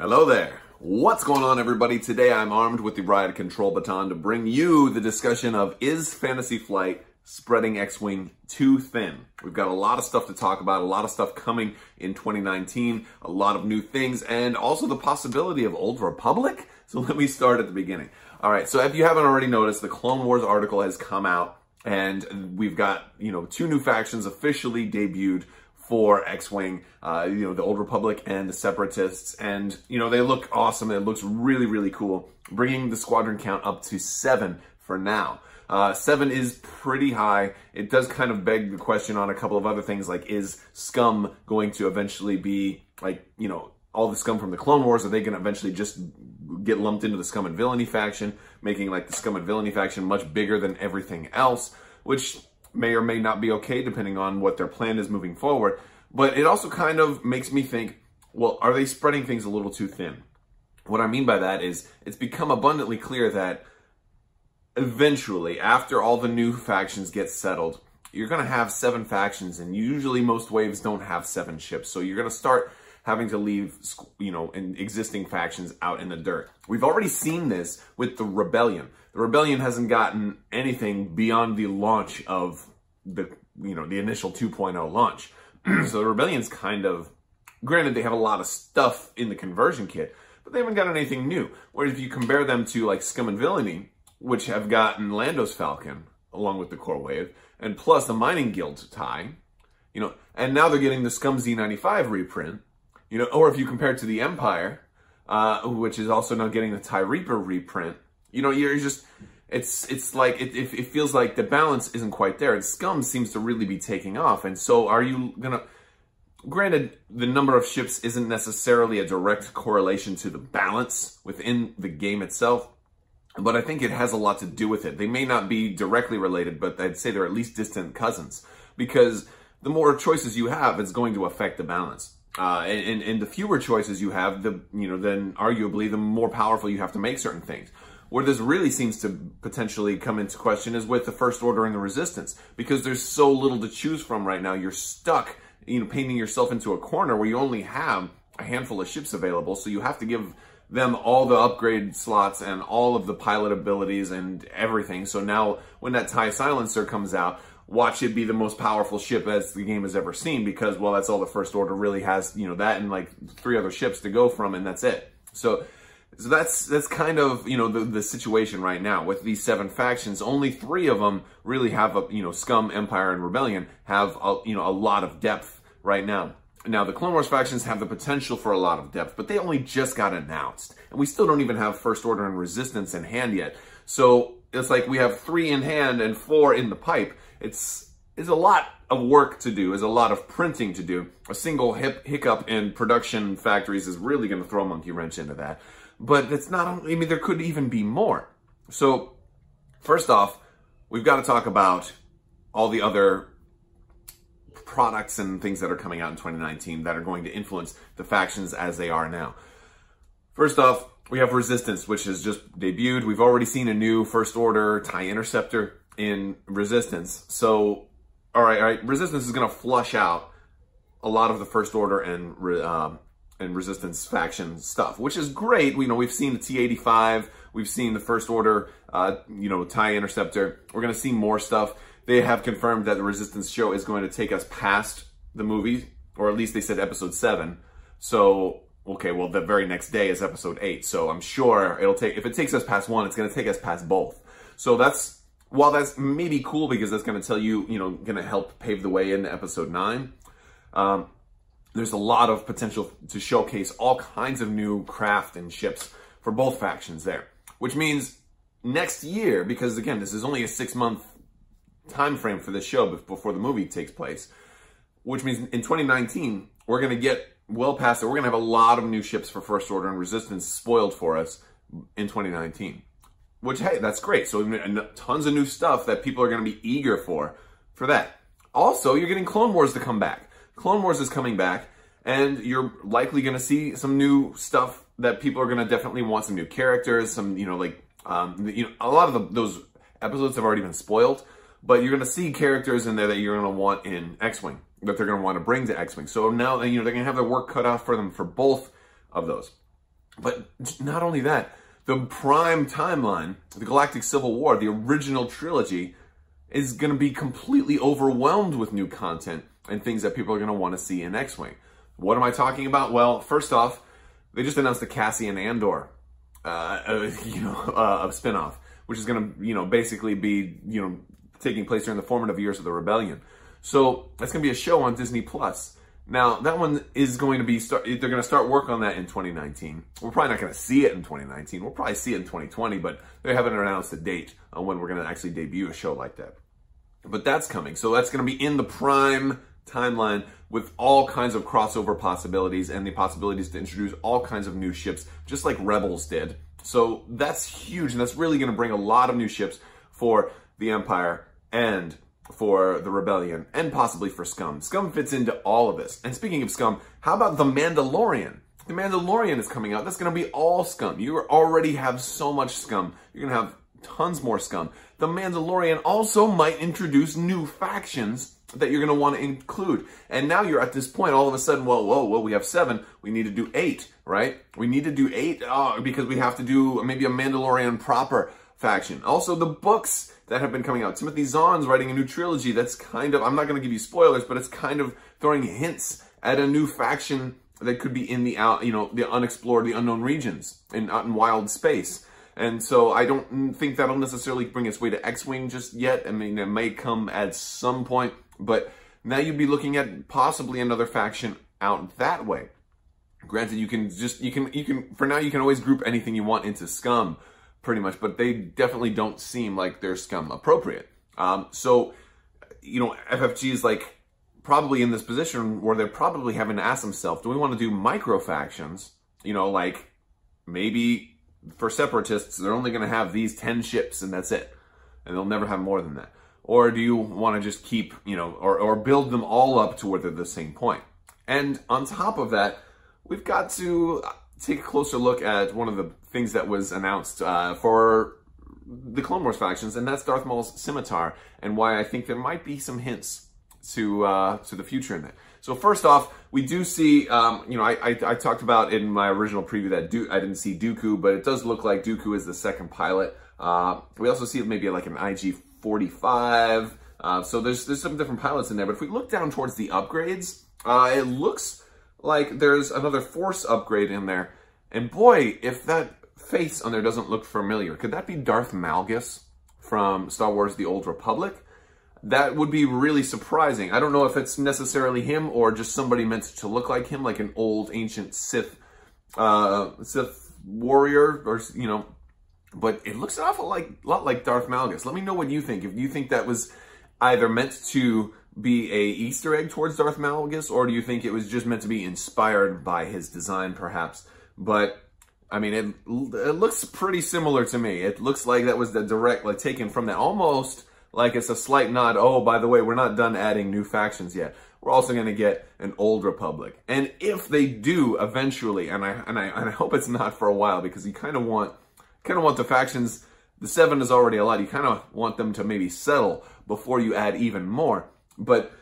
Hello there. What's going on, everybody? Today I'm armed with the Riot Control Baton to bring you the discussion of, is Fantasy Flight spreading X-Wing too thin? We've got a lot of stuff to talk about, a lot of stuff coming in 2019, a lot of new things, and also the possibility of Old Republic. So let me start at the beginning. All right, so if you haven't already noticed, the Clone Wars article has come out, and we've got, two new factions officially debuted for X-Wing, the Old Republic and the Separatists, and, they look awesome. It looks really, really cool, bringing the squadron count up to 7 for now. 7 is pretty high. It does kind of beg the question on a couple of other things, like, is Scum going to eventually be, like, all the scum from the Clone Wars? Are they going to eventually just get lumped into the Scum and Villainy faction, making, like, the Scum and Villainy faction much bigger than everything else, which may or may not be okay depending on what their plan is moving forward. But it also kind of makes me think, well, are they spreading things a little too thin? What I mean by that is it's become abundantly clear that eventually, after all the new factions get settled, you're going to have 7 factions, and usually most waves don't have 7 ships. So you're going to start having to leave, existing factions out in the dirt. We've already seen this with the Rebellion. The Rebellion hasn't gotten anything beyond the launch of the initial 2.0 launch. So the Rebellion's kind of, granted, they have a lot of stuff in the conversion kit, but they haven't gotten anything new. Whereas if you compare them to, like, Scum and Villainy, which have gotten Lando's Falcon along with the core wave, and plus the Mining Guild tie, and now they're getting the Scum Z95 reprint, or if you compare it to the Empire, which is also now getting the TIE Reaper reprint, you're just, it's like, it feels like the balance isn't quite there, and Scum seems to really be taking off. And so are you gonna, granted, the number of ships isn't necessarily a direct correlation to the balance within the game itself, but I think it has a lot to do with it. They may not be directly related, but I'd say they're at least distant cousins, because the more choices you have, it's going to affect the balance. And the fewer choices you have, then arguably the more powerful you have to make certain things. Where this really seems to potentially come into question is with the First Order and the Resistance, because there's so little to choose from right now. You're stuck, painting yourself into a corner where you only have a handful of ships available, so you have to give them all the upgrade slots and all of the pilot abilities and everything. So now when that TIE Silencer comes out, watch it be the most powerful ship as the game has ever seen, because, well, that's all the First Order really has, that and like 3 other ships to go from, and that's it. So that's kind of, the situation right now with these 7 factions. Only 3 of them really have Scum, Empire, and Rebellion have a lot of depth right now. Now, the Clone Wars factions have the potential for a lot of depth, but they only just got announced, and we still don't even have First Order and Resistance in hand yet. So it's like we have 3 in hand and 4 in the pipe. It's a lot of work to do. It's a lot of printing to do. A single hiccup in production factories is really going to throw a monkey wrench into that. But it's not, there could even be more. So first off, we've got to talk about all the other products and things that are coming out in 2019 that are going to influence the factions as they are now. First off, we have Resistance, which has just debuted. We've already seen a new First Order TIE Interceptor in Resistance. So, all right, Resistance is going to flush out a lot of the First Order and Resistance faction stuff, which is great. We've seen the T-85, we've seen the First Order, TIE Interceptor. We're going to see more stuff. They have confirmed that the Resistance show is going to take us past the movie, or at least they said episode 7. So, okay, well, the very next day is episode 8. So I'm sure if it takes us past 1, it's going to take us past both. So while that's maybe cool because that's going to tell you, going to help pave the way into episode 9, there's a lot of potential to showcase all kinds of new craft and ships for both factions there. Which means next year, because again, this is only a 6-month time frame for this show before the movie takes place, which means in 2019, we're going to get well past it. We're going to have a lot of new ships for First Order and Resistance spoiled for us in 2019. Which, hey, that's great. So tons of new stuff that people are going to be eager for that. Also, you're getting Clone Wars to come back. Clone Wars is coming back, and you're likely going to see some new stuff that people are going to definitely want, some new characters, some, a lot of those episodes have already been spoiled, but you're going to see characters in there that you're going to want in X-Wing, that they're going to want to bring to X-Wing. So now, they're going to have their work cut out for them for both of those. But not only that, the prime timeline, the Galactic Civil War, the original trilogy, is going to be completely overwhelmed with new content and things that people are going to want to see in X-Wing. What am I talking about? Well, first off, they just announced the Cassian Andor, a spinoff, which is going to, basically be, taking place during the formative years of the rebellion. So that's going to be a show on Disney Plus. Now, that one is going to be, they're going to start work on that in 2019. We're probably not going to see it in 2019. We'll probably see it in 2020, but they haven't announced a date on when we're going to actually debut a show like that. But that's coming. So that's going to be in the prime timeline with all kinds of crossover possibilities and the possibilities to introduce all kinds of new ships, just like Rebels did. So that's huge, and that's really going to bring a lot of new ships for the Empire and for the Rebellion, and possibly for Scum. Scum fits into all of this. And speaking of Scum, how about The Mandalorian? The Mandalorian is coming out. That's going to be all Scum. You already have so much Scum. You're going to have tons more Scum. The Mandalorian also might introduce new factions that you're going to want to include. And now you're at this point, all of a sudden, well, we have 7. We need to do 8, right? We need to do 8 because we have to do maybe a Mandalorian proper faction. Also, the books that have been coming out. Timothy Zahn's writing a new trilogy that's kind of, I'm not going to give you spoilers, but it's kind of throwing hints at a new faction that could be in the the unexplored, the unknown regions, out in wild space. And so I don't think that'll necessarily bring its way to X-Wing just yet. I mean, it may come at some point, but now you'd be looking at possibly another faction out that way. Granted, you can for now, you can always group anything you want into Scum, pretty much, but they definitely don't seem like they're Scum appropriate. So, FFG is like probably in this position where they're probably having to ask themselves, do we want to do micro factions? Like maybe for separatists, they're only going to have these 10 ships and that's it. And they'll never have more than that. Or do you want to just keep, or build them all up to where they're the same point? And on top of that, we've got to take a closer look at one of the things that was announced for the Clone Wars factions, and that's Darth Maul's scimitar, and why I think there might be some hints to the future in that. So first off, we do see, I talked about in my original preview that I didn't see Dooku, but it does look like Dooku is the second pilot. We also see maybe like an IG-45, so there's some different pilots in there. But if we look down towards the upgrades, it looks like there's another Force upgrade in there. And boy, if that face on there doesn't look familiar, could that be Darth Malgus from Star Wars The Old Republic? That would be really surprising. I don't know if it's necessarily him or just somebody meant to look like him, like an old ancient Sith warrior, or but it looks an awful lot like Darth Malgus. Let me know what you think. If you think that was either meant to be a Easter egg towards Darth Malgus, or do you think it was just meant to be inspired by his design, perhaps? But I mean, it looks pretty similar to me. It looks like that was the direct, taken from that, almost like it's a slight nod. Oh, by the way, we're not done adding new factions yet. We're also going to get an Old Republic. And if they do eventually, and I hope it's not for a while, because you kind of want the factions. The 7 is already a lot. You kind of want them to maybe settle before you add even more. But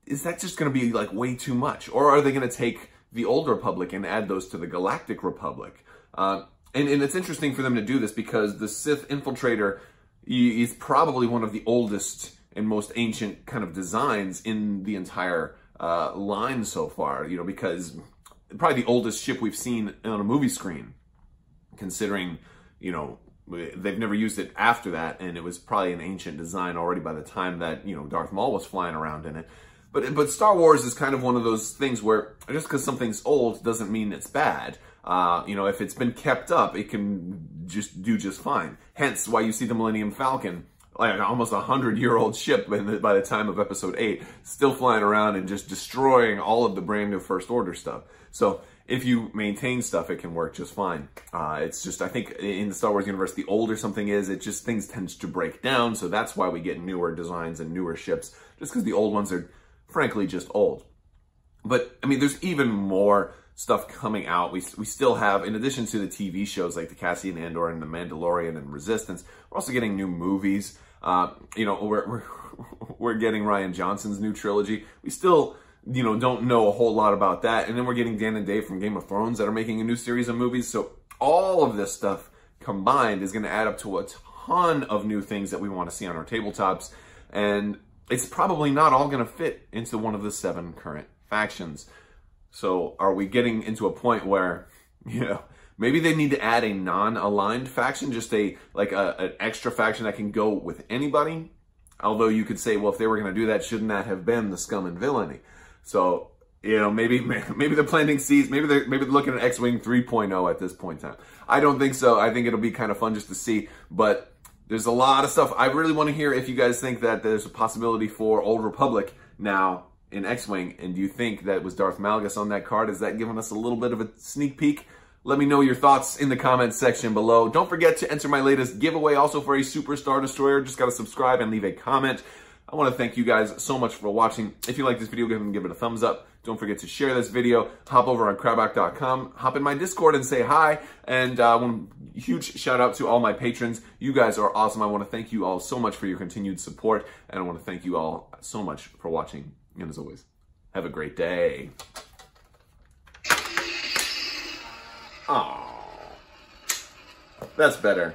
is that just going to be like way too much, or are they going to take the Old Republic and add those to the Galactic Republic? And it's interesting for them to do this because the Sith Infiltrator is probably one of the oldest and most ancient kind of designs in the entire line so far, because probably the oldest ship we've seen on a movie screen, considering, they've never used it after that, and it was probably an ancient design already by the time that, Darth Maul was flying around in it. But Star Wars is kind of one of those things where just because something's old doesn't mean it's bad. If it's been kept up, it can just do just fine. Hence why you see the Millennium Falcon, like almost 100-year-old ship by the time of Episode 8, still flying around and just destroying all of the brand new First Order stuff. So if you maintain stuff, it can work just fine. It's just, I think in the Star Wars universe, the older something is, it just, things tends to break down. So that's why we get newer designs and newer ships, just because the old ones are frankly just old. But I mean, there's even more stuff coming out. We still have, in addition to the TV shows like the Cassian Andor and the Mandalorian and Resistance, we're also getting new movies. We're getting Rian Johnson's new trilogy. We still you know, don't know a whole lot about that. And then we're getting Dan and Dave from Game of Thrones that are making a new series of movies. So all of this stuff combined is going to add up to a ton of new things that we want to see on our tabletops. And it's probably not all going to fit into one of the 7 current factions. So are we getting into a point where, you know, maybe they need to add a non-aligned faction, just an extra faction that can go with anybody? Although you could say, well, if they were going to do that, shouldn't that have been the Scum and Villainy? So, you know, maybe they're planting seeds. Maybe they're looking at X-Wing 3.0 at this point in time. I don't think so. I think it'll be kind of fun just to see. But there's a lot of stuff. I really want to hear if you guys think that there's a possibility for Old Republic now in X-Wing. And do you think that was Darth Malgus on that card? Is that giving us a little bit of a sneak peek? Let me know your thoughts in the comments section below. Don't forget to enter my latest giveaway also for a Super Star Destroyer. Just got to subscribe and leave a comment. I want to thank you guys so much for watching. If you like this video, go ahead and give it a thumbs up. Don't forget to share this video. Hop over on Crabbok.com. Hop in my Discord and say hi. And one huge shout out to all my patrons. You guys are awesome. I want to thank you all so much for your continued support. And I want to thank you all so much for watching. And as always, have a great day. Oh, that's better.